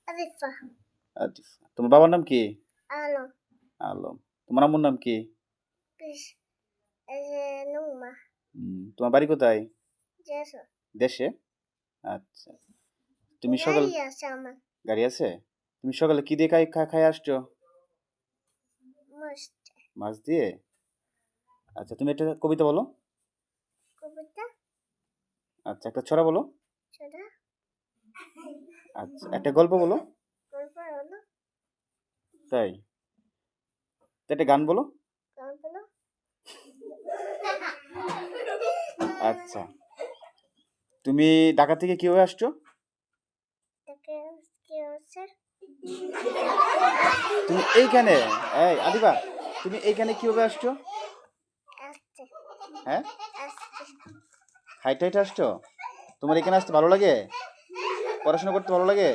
আরিফা। আরিফা। তোমার বাবার নাম কি? আলম। আলম। তোমার আম্মুর নাম কি? কৃষ। নুমা। তোমার বাড়ি কোথায়? জেসো। দেশে? আচ্ছা। তুমি গাড়ি আছে আমার। গাড়ি আছে? তুমি সকালে কি দিয়ে খাই আসছো? মাছ। মাছ দিয়ে? আচ্ছা, তুমি একটা কবিতা বলো। কবিতা? আচ্ছা, একটা ছড়া বলো। ছড়া? আচ্ছা, একটা গল্প বলো। গল্প হলো? তাই? একটা গান বলো। গান বলো? আচ্ছা, তুমি ঢাকা থেকে কিভাবে আসছো? তাকে কি হচ্ছে? তুমি এইখানে, এই আদিবা, তুমি এইখানে কিভাবে আসছো? আসছে। হ্যাঁ? আসছে। হাইটে হাইটে আসছো? তোমার এখানে আসতে ভালো লাগে? পড়াশোনা করতে ভালো লাগে?